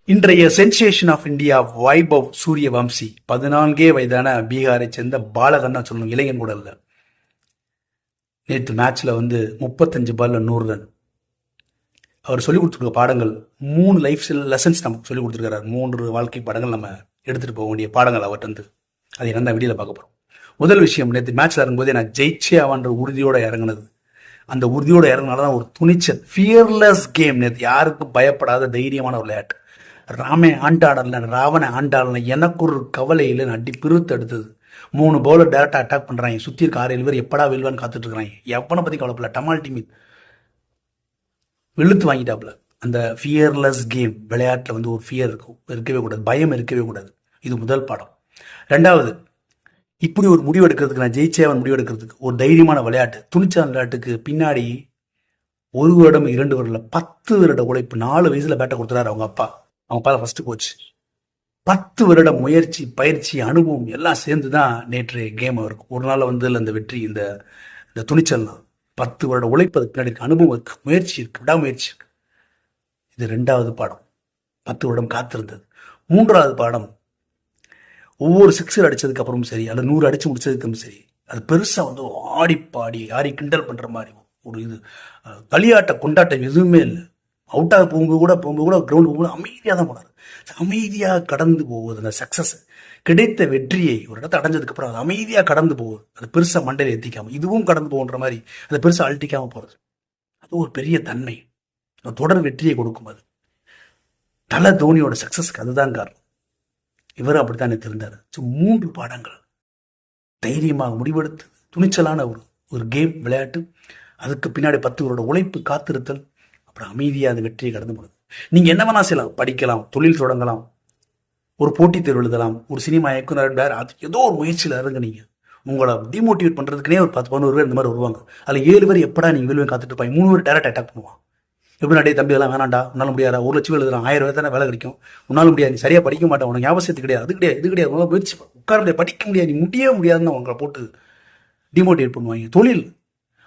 இன்றைய sensation of India Vaibhav Suryavanshi 14 வயதான பீகாரை சேர்ந்த பாலகன்னா சொல்லணும், இளைஞன் கூட இல்லை. நேற்று மேட்ச்ல 35 பால்ல 100 ரன். அவர் சொல்லிக் கொடுத்துருக்க பாடங்கள் 3 லைஃப் லெசன்ஸ் நமக்கு சொல்லிக் கொடுத்துருக்காரு. 3 வாழ்க்கை பாடங்கள் நம்ம எடுத்துட்டு போக வேண்டிய பாடங்கள் அவர்கிட்ட. அதை என்ன வீடியோல பார்க்க போறோம். முதல் விஷயம், நேற்று மேட்ச்ல இறங்கும்போதே நான் ஜெயிச்சே ஆவான்ற உறுதியோட இறங்குனது. அந்த உறுதியோட இறங்கினால்தான் ஒரு துணிச்சல், ஃபியர்லெஸ் கேம். நேற்று யாருக்கும் பயப்படாத தைரியமான ஒரு விளையாட்டு. ராமே ஆண்டாடல, ராவண ஆண்டாடல, எனக்கு ஒரு கவலை இல்லை, அடி பிரித்து எடுத்தது. 3 பவுலர் டேரக்டா அட்டாக் பண்றாங்க. சுத்தி இருக்க 6-7 பேர் எப்படா வெல்வான்னு காத்துட்டு இருக்காங்க. எவனை பத்தி கவலைப்படல. டமால் டீம் வெளுத்து வாங்கிட்டாப்ல. அந்த ஃபியர்லெஸ் கேம் விளையாட்டுல ஒரு ஃபியர் இருக்கவே கூடாது, பயம் இருக்கவே கூடாது. இது முதல் பாடம். ரெண்டாவது, இப்படி ஒரு முடிவு எடுக்கிறதுக்கு, நான் ஜெயிச்சேவன் முடிவு எடுக்கிறதுக்கு ஒரு தைரியமான விளையாட்டு, துணிச்சான விளையாட்டுக்கு பின்னாடி 1 வருடம் 2 வருடம் 10 வருட உழைப்பு. 4 வயசுல பேட்டை கொடுத்துறாரு அவங்க அப்பா ஃபர்ஸ்ட் கோச். 10 வருட முயற்சி, பயிற்சி, அனுபவம் எல்லாம் சேர்ந்து தான் நேற்று கேம் இருக்கும். ஒரு நாள் அந்த வெற்றி, இந்த துணிச்சல்லாம் 10 வருட உழைப்பு, அதுக்கு பின்னாடி இருக்கு, அனுபவம் இருக்கு, முயற்சி இருக்கு, விடாமுயற்சி இருக்கு. இது 2வது பாடம். 10 வருடம் காத்திருந்தது. 3வது பாடம், ஒவ்வொரு 6 அடிச்சதுக்கு அப்புறமும் சரி, அல்ல 100 அடிச்சு முடிச்சதுக்கும் சரி, அது பெருசா ஆடி பாடி யாரி கிண்டல் பண்ற மாதிரி ஒரு இது களியாட்ட கொண்டாட்டம் எதுவுமே இல்லை. அவுட்டாக போகும்போது கூட கிரவுண்ட் போகும்போது அமைதியாக தான் போனார். அமைதியாக கடந்து போகுது. அந்த சக்சஸ், கிடைத்த வெற்றியை ஒரு இடத்த அடைஞ்சதுக்கு அப்புறம் அது அமைதியாக கடந்து போகுது. அது பெருசா மண்டையில் எத்திக்காம இதுவும் கடந்து போகின்ற மாதிரி அதை பெருசா அழட்டிக்காம போறது, அது ஒரு பெரிய தன்மை. தொடர் வெற்றியை கொடுக்கும். அது தல தோனியோட சக்சஸ்க்கு அதுதான் காரணம். இவரும் அப்படித்தான் இருந்தார். 3 பாடங்கள். தைரியமாக முடிவெடுத்து துணிச்சலான ஒரு கேம் விளையாட்டு, அதுக்கு பின்னாடி 10 வருட உழைப்பு, காத்திருத்தல், அப்புறம் அமைதியாக அந்த வெற்றியை கடந்து போனது. நீங்க என்ன வேணா செய்யலாம், படிக்கலாம், தொழில் தொடங்கலாம், ஒரு போட்டித் தேர்வு எழுதலாம், ஒரு சினிமா இயக்குனர், அது ஏதோ ஒரு முயற்சியில் இருங்க. நீங்க உங்களை டிமோட்டிவேட் பண்றதுக்குனே ஒரு 10-11 பேர் இந்த மாதிரி வருவாங்க. அதில் 7 பேர் எப்படா நீங்க வெல்வேன் காத்துட்டு இருப்பாங்க. 3 பேர் டேரக்ட் அட்டாக் பண்ணுவான். எப்படி நடே தம்பி, எல்லாம் வேணாண்டா, உன்னால முடியாதா, 1 லட்சம் எழுதலாம், 1000 ரூபாய் தானே வேலை கிடைக்கும், உன்னால முடியாது, நீ சரியா படிக்க மாட்டேன், உனக்கு ஞாபகத்து கிடையாது, அது கிடையாது, இது கிடையாது, உங்களால் முயற்சி உட்கார முடியாது, படிக்க முடியாது, நீ முடியவே முடியாதுன்னு உங்களை போட்டு டிமோட்டிவேட் பண்ணுவாங்க. தொழில்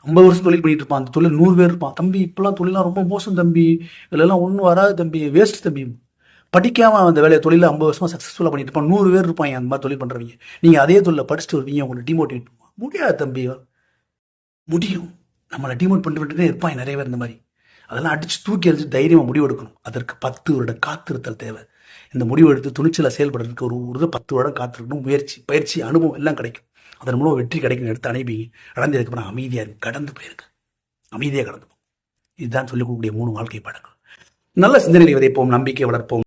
50 வருஷம் தொழில் பண்ணிட்டு இருப்பான், அந்த தொழில் 100 பேர் இருப்பான். தம்பி இப்பெல்லாம் தொழிலாம் ரொம்ப மோசம் தம்பி, இதெல்லாம் ஒன்றும் வராது தம்பி, வேஸ்ட் தம்பி. படிக்காம அந்த வேலையை தொழில 50 வருஷமா சக்ஸஸ்ஃபுல்லாக பண்ணிட்டு இருப்பான். 100 பேர் இருப்பாங்க அந்த மாதிரி தொழில் பண்றவங்க. நீங்க அதே தொழில படிச்சுட்டு வருவீங்க, உங்களை டிமோட்டிவேட் பண்ணுவாங்க. முடியாது தம்பி, முடியும். நம்மளை டிமோட் பண்ணிட்டு இருப்பாங்க நிறைய பேர் இந்த மாதிரி. அதெல்லாம் அடிச்சு தூக்கி அடிச்சு தைரியமா முடிவு எடுக்கணும். அதற்கு 10 வருட காத்திருத்தல் தேவை. இந்த முடிவு எடுத்து துணிச்சல செயல்படுறதுக்கு ஒரு 10 வருடம் காத்திருக்கணும். முயற்சி, பயிற்சி, அனுபவம் எல்லாம் கிடைக்கும். அதன் மூலம் வெற்றி கிடைக்கும். எடுத்து அணைப்பீங்க. அடைஞ்சதுக்கப்புறம் அமைதியா இருக்கு, கடந்து போயிருக்கு, அமைதியாக கடந்து போகும். இதுதான் சொல்லிக் கொடுக்கக்கூடிய 3 வாழ்க்கை பாடங்கள். நல்ல சிந்தனைகளை விதைப்போம், நம்பிக்கை வளர்ப்போம்.